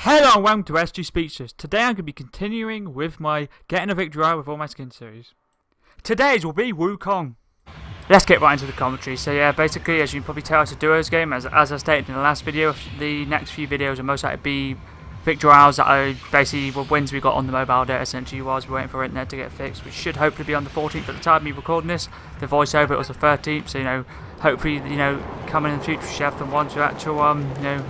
Hello and welcome to SG Speechless. Today I'm going to be continuing with my Getting a Victory Royale with all my skin series. Today's will be Wukong. Let's get right into the commentary. So yeah, basically as you can probably tell, it's a duos game. As I stated in the last video, the next few videos are most likely to be Victory Royales that are basically what wins we got on the mobile data essentially whilst we're waiting for internet to get fixed, which should hopefully be on the 14th at the time of me recording this. The voiceover it was the 13th, so hopefully coming in the future we should have the ones with actual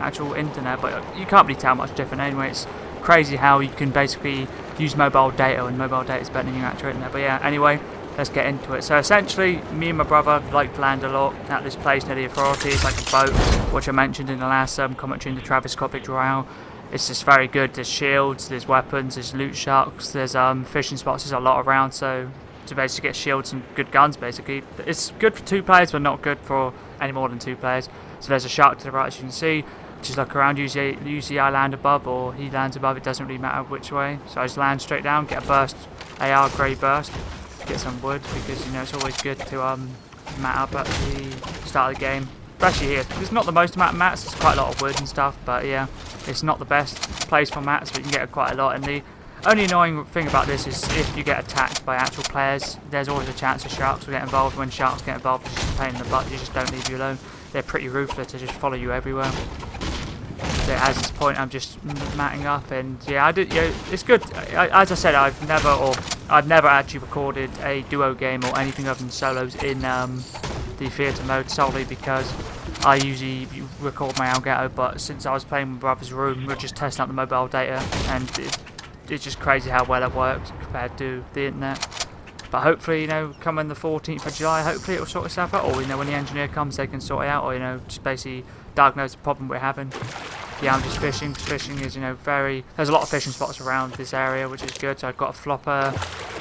actual internet, but you can't really tell much different anyway. It's crazy how you can basically use mobile data and mobile data is better than your actual internet. But yeah, anyway, let's get into it. So essentially, me and my brother like to land a lot at this place near the authority. It's like a boat, which I mentioned in the last commentary in the Travis Scott Victory Royale. It's just very good. There's shields, there's weapons, there's loot sharks, there's fishing spots. There's a lot around, so to basically get shields and good guns basically. It's good for 2 players, but not good for any more than 2 players. So there's a shark to the right as you can see. Just look around, usually I land above or he lands above, it doesn't really matter which way. So I just land straight down, get a burst, AR grey burst, get some wood because it's always good to mat up at the start of the game. Especially here, it's not the most amount of mats, it's quite a lot of wood and stuff, but yeah, it's not the best place for mats, but you can get quite a lot. And the only annoying thing about this is if you get attacked by actual players, there's always a chance of sharks will get involved. When sharks get involved, it's just a pain in the butt, they just don't leave you alone. They're pretty ruthless, they just follow you everywhere. So at this point I'm just matting up, and yeah, it's good. As I said, I've never actually recorded a duo game or anything other than solos in the theatre mode, solely because I usually record my Elgato, but since I was playing in my brother's room, we were just testing out the mobile data, and it's just crazy how well it works compared to the internet. But hopefully, coming the 14th of July, hopefully it will sort itself out, or when the engineer comes they can sort it out, or just basically diagnose the problem we're having. Yeah, I'm just fishing. Fishing is, there's a lot of fishing spots around this area, which is good. So I've got a flopper.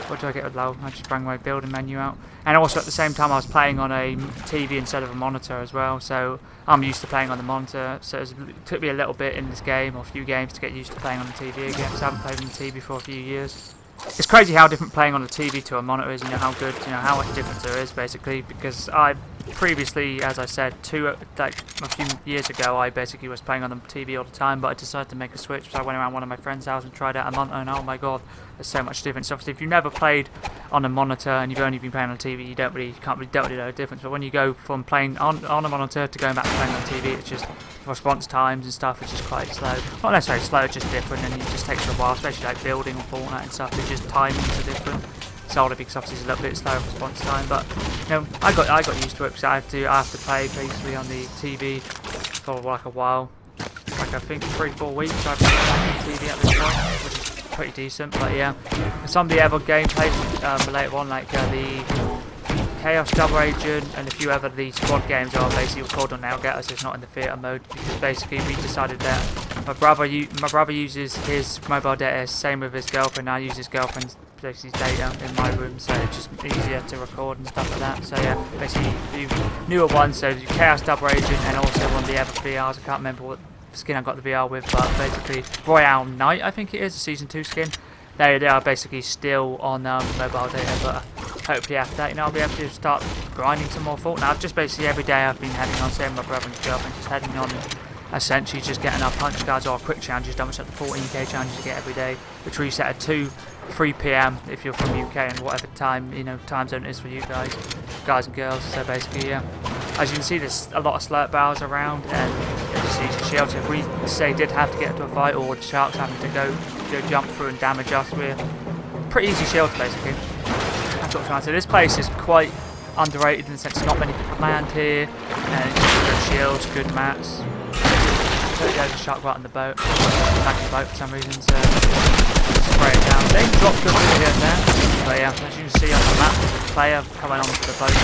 What do I get with low? I just bring my building menu out. And also at the same time I was playing on a TV instead of a monitor as well. So I'm used to playing on the monitor. So it took me a little bit in this game, or a few games, to get used to playing on the TV again. So I haven't played on the TV for a few years. It's crazy how different playing on a TV to a monitor is, how good, how much difference there is basically, because I previously, as I said, a few years ago, I basically was playing on the TV all the time, but I decided to make a switch, so I went around one of my friend's house and tried out a monitor, and oh my god, there's so much difference. Obviously, if you've never played on a monitor and you've only been playing on TV, you don't really know the difference, but when you go from playing on a monitor to going back to playing on TV, it's just response times and stuff, it's just quite slow. Not necessarily slow, it's just different, and it just takes a while, especially like building on Fortnite and stuff. It's just timings are different. Solely because obviously it's a little bit slower response time, but I got used to it because I have to play basically on the TV for like a while. Like I think 3-4 weeks I've been playing on TV at this point, which is pretty decent. But yeah, some of the other gameplay related one, like the Chaos Double Agent and a few other of the squad games are basically recorded on Elgato, so it's not in the theatre mode, because basically we decided that my brother uses his mobile data same with his girlfriend. I use his girlfriend's basically data in my room, so it's just easier to record and stuff like that. So yeah, basically the newer ones, so the Chaos Double Agent and also one of the other VRs. I can't remember what skin I got the VR with, but basically Royale Knight, I think it is, a Season 2 skin. They are basically still on mobile data, but hopefully after that, I'll be able to start grinding some more Fortnite. I've just basically every day I've been heading on, same with my brother and his girlfriend, just heading on, essentially just getting our punch cards or our quick challenges done, which are the 14k challenges you get every day, which reset at 3 PM if you're from UK, and whatever time time zone it is for you guys and girls. So basically, yeah, as you can see, there's a lot of slurp barrels around, and just easy shields. If we say did have to get into a fight, or the sharks having to go jump through and damage us, we're pretty easy shields basically. That's what I'm trying to say. This place is quite underrated in the sense not many people land here, and good shields, good mats. There's a shark right on the boat, back in the boat for some reason, so spray it down. They drop good here and there, but yeah, as you can see on the map, player coming onto the boat,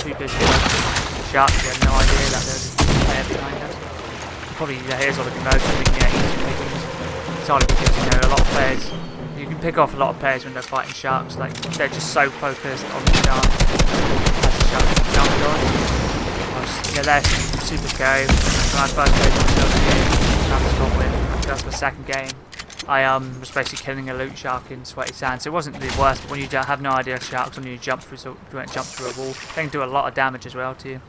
too busy with sharks, we have no idea that there's a player behind us. Probably here's all the commotion we can get easy pickings. It's only because a lot of players, you can pick off a lot of players when they're fighting sharks, like they're just so focused on the shark. As the shark jumps on. They're super scary. When I first played that's my second game, I was basically killing a loot shark in sweaty sand, so it wasn't the worst, but when you have no idea of sharks, when you jump through a wall, they can do a lot of damage as well to you.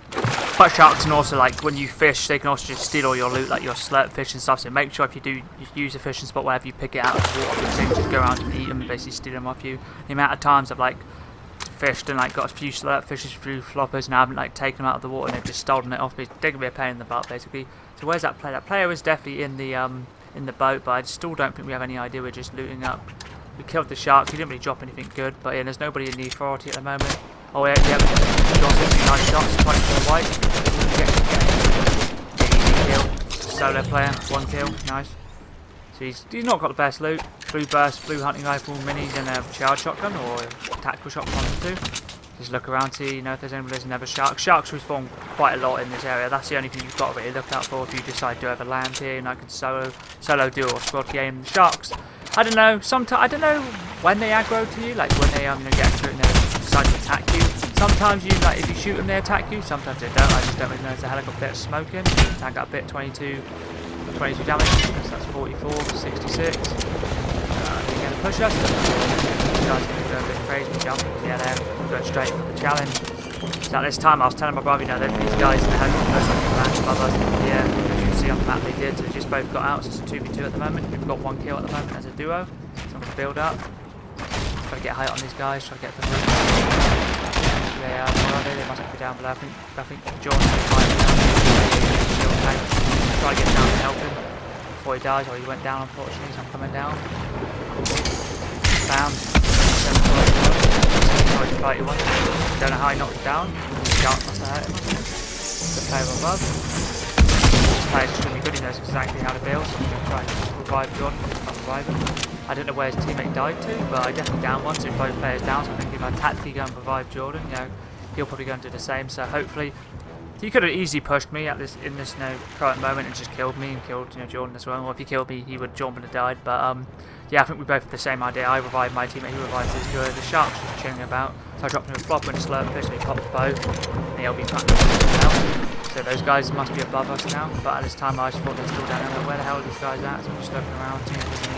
But sharks can also, like, when you fish, they can also just steal all your loot, like your slurp fish and stuff. So make sure if you do use a fishing spot, wherever you pick it out of the water, because they can just go around and eat them and basically steal them off you. The amount of times I've like fished and like got a few slurp fishes, a few floppers, and I haven't like taken them out of the water and they've just stolen it off me. They can be a pain in the butt, basically. So where's that player? That player is definitely in the boat, but I still don't think we have any idea. We're just looting up. We killed the sharks. He didn't really drop anything good, but yeah, there's nobody in the authority at the moment. Oh yeah, got some nice shots, 24 white. Easy kill. Solo player, 1 kill, nice. So he's not got the best loot. Blue burst, blue hunting rifle, minis, and a charge shotgun or a tactical shotgun too. Just look around, see if there's anybody there's never sharks. Sharks respawn quite a lot in this area. That's the only thing you've got to really look out for if you decide to ever land here. And I could solo duo or squad game. The sharks, I don't know. Sometimes I don't know when they aggro to you, like when they get to it and they decide to attack you. Sometimes you like if you shoot them they attack you. Sometimes they don't. I just don't really know. There's a helicopter smoking. I got a bit 22 damage. So that's 44, 66. They're gonna push us. These guys are gonna go a bit crazy jumping. Yeah, they're going straight for the challenge. So at this time, I was telling my brother, these guys in the helicopters like land above us. Yeah, as you can see on the map, they did. So they just both got out. So it's a 2v2 at the moment. We've got 1 kill at the moment as a duo. So I'm gonna build up. Try to get height on these guys. Try to get them. Where are they? They must be down below. I think John's going to down. Try to get down and help him before he dies. Or he went down, unfortunately. So I'm coming down. Down. Sorry to fight you one. Don't know how he knocked him down. Shark must have hurt him. The player above. This player's extremely good. He knows exactly how to build. So I'm going to try and revive Jordan. Not revive him. I don't know where his teammate died to, but I definitely down one, so both players down. So I think if I tactically go and revive Jordan, he'll probably go and do the same. So hopefully, he could have easily pushed me at this current moment and just killed me and killed Jordan as well. Or if he killed me, he would jump and have died. But yeah, I think we both have the same idea. I revived my teammate, he revives his duo. The shark's just chilling about, so I dropped him a flopper and a slurp fish, and he popped both. And he'll be out. So those guys must be above us now. But at this time, I just thought they're still down there. Where the hell are these guys at? So I'm just looking around, seeing if there's any.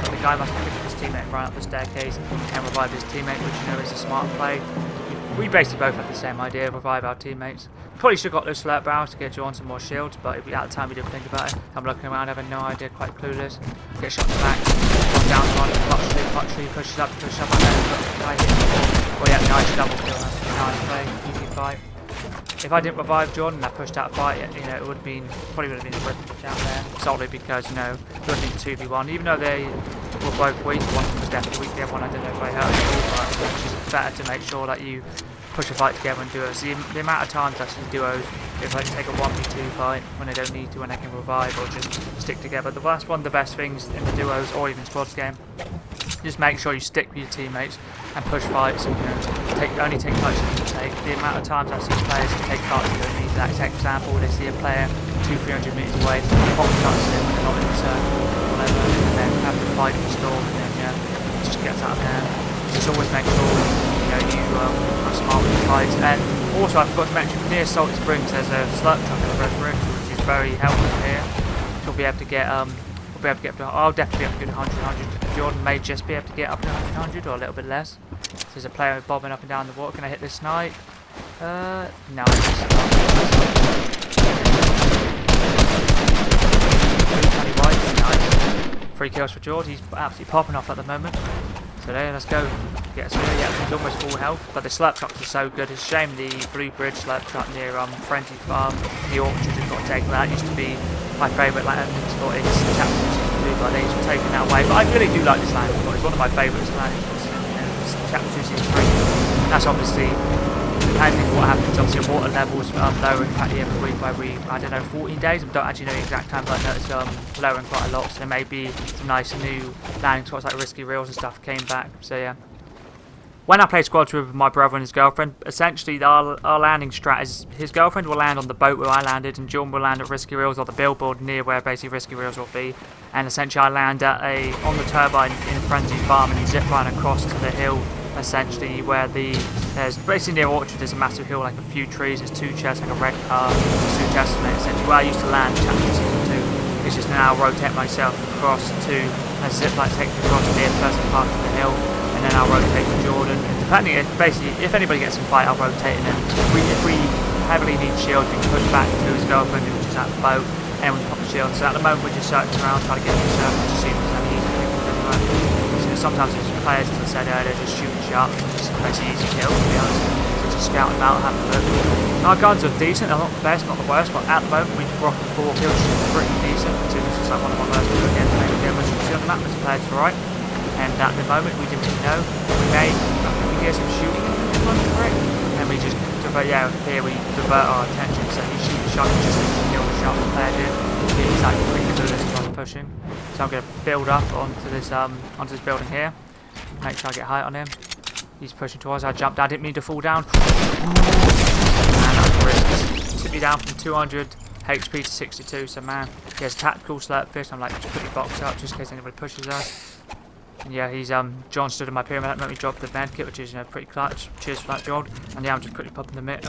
The guy must have picked up his teammate and run up the staircase and revive his teammate, which is a smart play. We basically both had the same idea, revive our teammates. Probably should have got those slurp barrels to get John some more shields, but at the time we didn't think about it. I'm looking around, having no idea, quite clueless. Get shot in the back, down on clutch tree, pushes up, I know, guy hit. Oh yeah, nice double kill, that's a nice play, easy fight. If I didn't revive Jordan and I pushed out a fight, it would have been probably would have been a rip down there. Solely because it would have been 2v1. Even though they were both weak, one was definitely weak, the other one I don't know if I hurt at all, but it's just better to make sure that you push a fight together and duos. The amount of times I see duos, if they take a 1v2 fight when they don't need to, when they can revive or just stick together. That's one of the best things in the duos or even squads game. Just make sure you stick with your teammates and push fights and only take fights you need to take. The amount of times I've seen players take fights you don't need to. Like, example, they see a player 200-300 metres away, pop shots in, they're not in the circle, whatever, and then have to fight the storm and then it just gets out of hand. Just always make sure you are smart with your fights. And also I forgot to mention, near Salt Springs there's a slurp truck in the residential which is very helpful here. We'll be able to get I'll definitely be able to get 100. Jordan may just be able to get up to 100 or a little bit less. So there's a player bobbing up and down the water. Can I hit this snipe? No. Nice. 3 kills for George. He's absolutely popping off at the moment. So there, let's go. Get us here. Yeah, he's almost full health. But the slurp trucks are so good. It's a shame the Blue Bridge slurp truck near Frenzy Farm, the orchard, has got taken. That used to be my favourite landing spot. It's chapters blue, but these were taken that way. But I really do like this landing spot. It's one of my favourite landing spots. Chapter 2 season 3. That's obviously depending on what happens. Obviously, water levels lowering practically every week by I don't know, 14 days. I don't actually know the exact time, but I know it's lowering quite a lot. So there may be some nice new landing spots like Risky Reels and stuff came back. So yeah. When I play squads with my brother and his girlfriend, essentially our landing strat is his girlfriend will land on the boat where I landed, and John will land at Risky Reels or the billboard near where basically Risky Reels will be. And essentially I land at on the turbine in Frenzy Farm and zip line across to the hill, essentially where there's basically near Orchard there's a massive hill, like a few trees, there's 2 chests, like a red car, there's 2 chests in it, essentially where I used to land chapter season 2. It's just now rotate myself across to a zip line takes me across near the first part of the hill. And then I'll rotate to Jordan. And depending, basically, if anybody gets in fight, I'll rotate. And then if we heavily need shields, we can push back to his girlfriend who was just at the boat, and we can pop the shield. So at the moment we're just searching around trying to get the circle to see if there's any easy people anywhere. Sometimes it's players, as I said earlier, just shooting sharp, just basically easy kills, to be honest. So just scouting about, having a look. Our guns are decent, they're not the best, not the worst, but at the moment we've rocking 4 kills, which is pretty decent. So this is like one of my worst kills against maybe the others. You see on the map, there's players to the right. And at the moment we didn't really know. I think we hear some shooting in front of it. And we just divert, yeah, here we divert our attention. So you shoot the shot, you just kill the shot the player did. He's like pretty clueless as I'm pushing. So I'm going to build up onto this building here. Make sure I get height on him. He's pushing towards us. I jumped. I didn't mean to fall down. Man, that was risk. Took me down from 200 HP to 62. So man, he has a tactical slurp fish. I'm like, just put your box up just in case anybody pushes us. And yeah, he's John stood in my pyramid. That made me drop the med kit, which is pretty clutch. Cheers for that, John. And yeah, I'm just quickly popping the med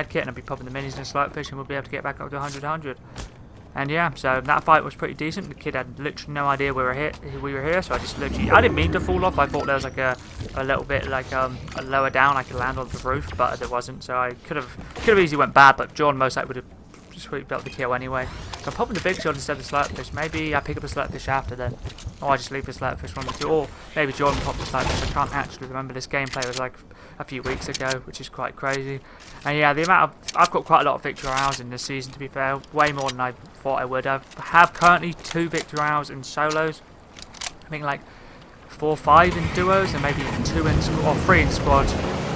kit, and I'll be popping the minis and the slurp fish, and we'll be able to get back up to 100. And yeah, so that fight was pretty decent. The kid had literally no idea we were here, so I just literally, I didn't mean to fall off. I thought there was like a little bit like a lower down I could land on the roof, but there wasn't. So I could have easily went bad, but John most likely would have sweeped up the kill anyway. So I'm popping the big shield instead of the slurp fish. Maybe I pick up a slurp fish after then, or I just leave the slurp fish one or two, or maybe Jordan popped the slurp fish. I can't actually remember. This gameplay was like a few weeks ago, which is quite crazy. And yeah, the amount of, I've got quite a lot of Victory Royales in this season, to be fair, way more than I thought I would. I have currently 2 Victory Royales in solos. I think like 4 or 5 in duos, and maybe 2 in or 3 in squad.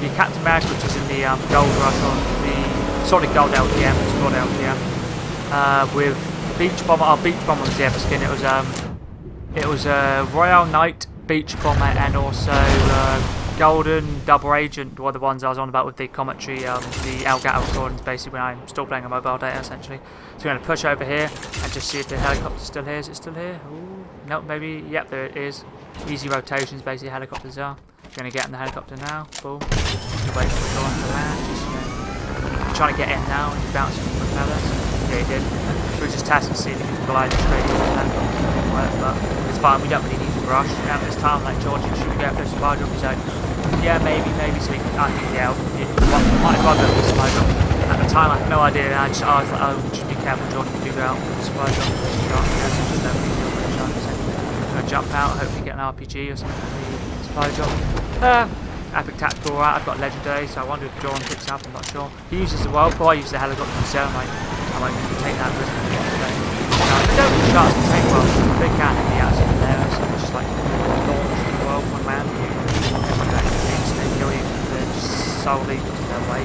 The Captain Mag, which is in the gold rush on the solid gold LTM, squad LTM, with Beach Bomber. Our Beach Bomber was the ever skin. It was Royale Knight, Beach Bomber, and also Golden Double Agent were the ones I was on about with the commentary, the Elgato recordings, basically when I'm still playing on mobile data essentially. So we're going to push over here and just see if the helicopter's still here. Is it still here? Ooh, nope, maybe. Yep, there it is. Easy rotations, basically helicopters are. We're going to get in the helicopter now. Boom. Just wait for the door to land. Just trying to get in now and bouncing from the fellas. Yeah, he did. We're just testing to see if he can glide straight into the helicopter. It didn't work, but it's fine. We don't really need to rush. At this time, like George, should we go for a supply drop? He's like, yeah, maybe. So I think, yeah, might as well go for the supply drop. At the time, I had no idea. I was like, oh, just be careful, Jordan, if you go out for the supply drop. I'm going to jump out, hopefully get an RPG or something for the supply drop. Epic tactical, right? I've got legendary, so I wonder if Jordan picks up. I'm not sure. He uses the whirlpool. I use the helicopter myself. I might take that risk. They don't really start to take well. They can if the outside of there. So it's just like launch the world one man. They kill you. They're just solely to their way.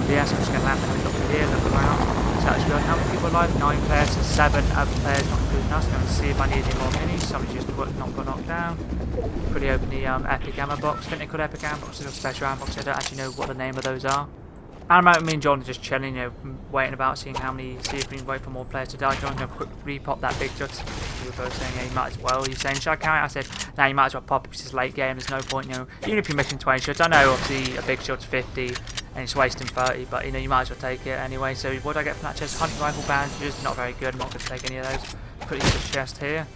But yeah, so I'm just going to land the helicopter here, look around. So actually, how many people alive? 9 players and 7 other players, not including us. Going to see if I need any more minis. Somebody just not got knocked down. Quickly open the epic ammo box. I think they call epic ammo boxes or special ammo boxes. I don't actually know what the name of those are. And me and John are just chilling, waiting about, see if we can wait for more players to die. John's going to quickly pop that big jug. We were both saying, yeah, you might as well. He's saying, should I carry it? I said, no, you might as well pop it because it's late game. There's no point, even if you're missing 20 shots. I know, obviously, a big shot's 50 and it's wasting 30, but, you might as well take it anyway. So what do I get from that chest? 100 rifle bandages, not very good. I'm not going to take any of those. Pretty good chest here.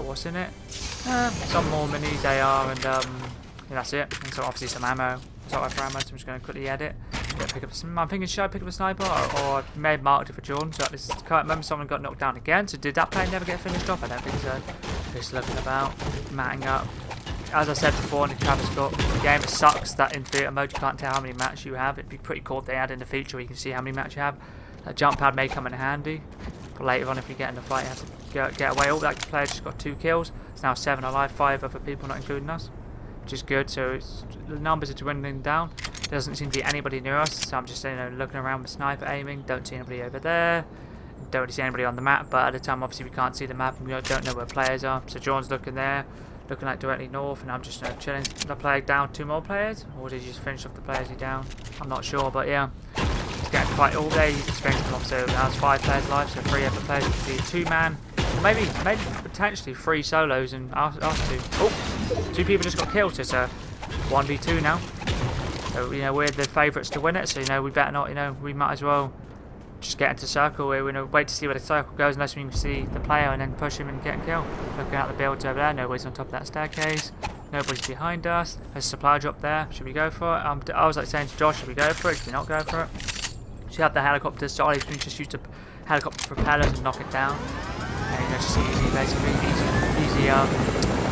What's in it? Some more minis, AR, and that's it. And so obviously some ammo. So for ammo, so I'm just going to quickly edit. Pick up some, I'm thinking, should I pick up a sniper, or I may have marked it for Jordan. So at this current moment, someone got knocked down again. So did that play never get finished off? I don't think so. Just looking about, matting up. As I said before in the Travis Scott game, it sucks that in theatre mode you can't tell how many matches you have. It'd be pretty cool if they add in the feature where you can see how many matches you have. That jump pad may come in handy for later on if you get in the fight. You have to get away. All that player just got 2 kills. It's now 7 alive, 5 other people, not including us, which is good. So the numbers are dwindling down. There doesn't seem to be anybody near us, so I'm just looking around with sniper aiming. Don't see anybody over there. Don't really see anybody on the map, but at the time obviously we can't see the map and we don't know where players are. So John's looking there, looking like directly north, and I'm just chilling. Did I play down 2 more players, or did you just finish off the players you down? I'm not sure, but yeah, it's getting quite all day. You just finished them off. So now it's 5 players live, so 3 other players. It could be a 2-man, or maybe potentially 3 solos and us 2. Oh, 2 people just got killed. So it's a 1v2 now. So, we're the favourites to win it, so, we better not, we might as well just get into circle. We're going to wait to see where the circle goes unless we can see the player and then push him and get a kill. Looking at the builds over there, nobody's on top of that staircase. Nobody's behind us. There's a supply drop there. Should we go for it? I was saying to Josh, should we go for it? Should we not go for it? So you have the helicopter style, you can just use the helicopter propellers and knock it down. And you know, just easy, basically, easy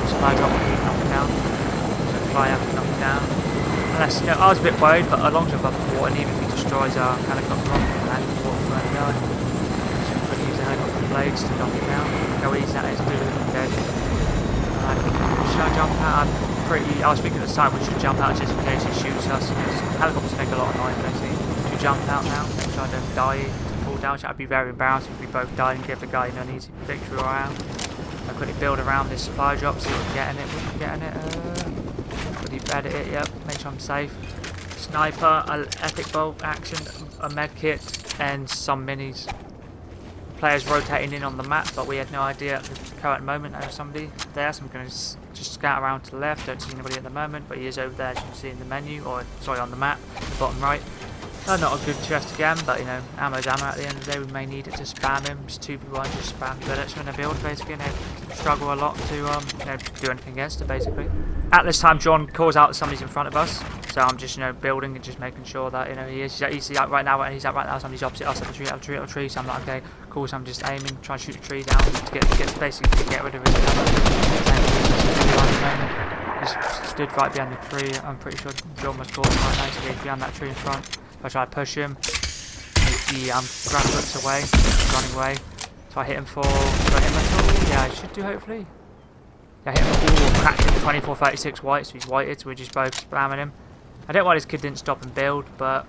supply drop you can knock it down. So fly up and knock it down. Unless, you know, I was a bit worried, but as long as you're above the water, and even if he destroys our helicopter rocket, and land the water won't die. So I'm going to use the helicopter blades to knock it down. How easy that is to do, dead. Should I jump out? I was thinking at the time we should jump out just in case he shoots us. Helicopters make a lot of noise, basically. Should we jump out now? Make sure I don't die to fall down. That would be very embarrassing if we both died and give the guy an easy victory royale. I'll quickly build around this supply drop, see if we're getting it. We're getting it. Quickly edit it, yep. Make sure I'm safe. Sniper, epic bolt action, a med kit, and some minis. Players rotating in on the map, but we had no idea at the current moment there was somebody there, so I'm going to just scout around to the left. Don't see anybody at the moment, but he is over there, as you can see in the menu, or sorry, on the map, the bottom right. Not a good chest again, but you know, ammo's ammo at the end of the day. We may need it to spam him. Just 2v1, just spam bullets when they build, basically, and they struggle a lot to you know, do anything against it, basically. At this time, John calls out that somebody's in front of us, so I'm just, you know, building and just making sure that, you know, he's out right now, and he's out right now. Somebody's opposite us at the tree, so I'm like, okay, cool. So I'm just aiming, trying to shoot the tree down to get basically to get rid of his ammo. He's stood right behind the tree. I'm pretty sure John was caught right now, so he's behind that tree in front. If I try to push him, the ground looks away, running away. So I hit him for, do I hit him at all? Yeah, I should do, hopefully. Yeah, I hit him, cracked him 24-36 white, so he's whited, so we're just both spamming him. I don't know why this kid didn't stop and build, but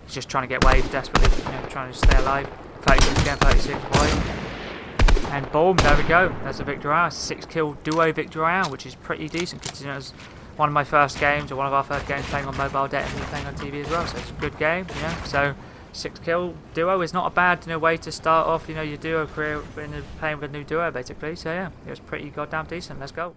he's just trying to get waves desperately, you know, trying to stay alive. 36 again, 36 white. And boom, there we go. There's a Victory Royale. 6-kill duo Victory Royale, which is pretty decent considering it was one of my first games, or one of our first games playing on mobile data and playing on TV as well. So it's a good game, you know. So 6-kill duo is not a bad, you know, way to start off, you know, your duo career in playing with a new duo, basically. So yeah, it was pretty goddamn decent. Let's go.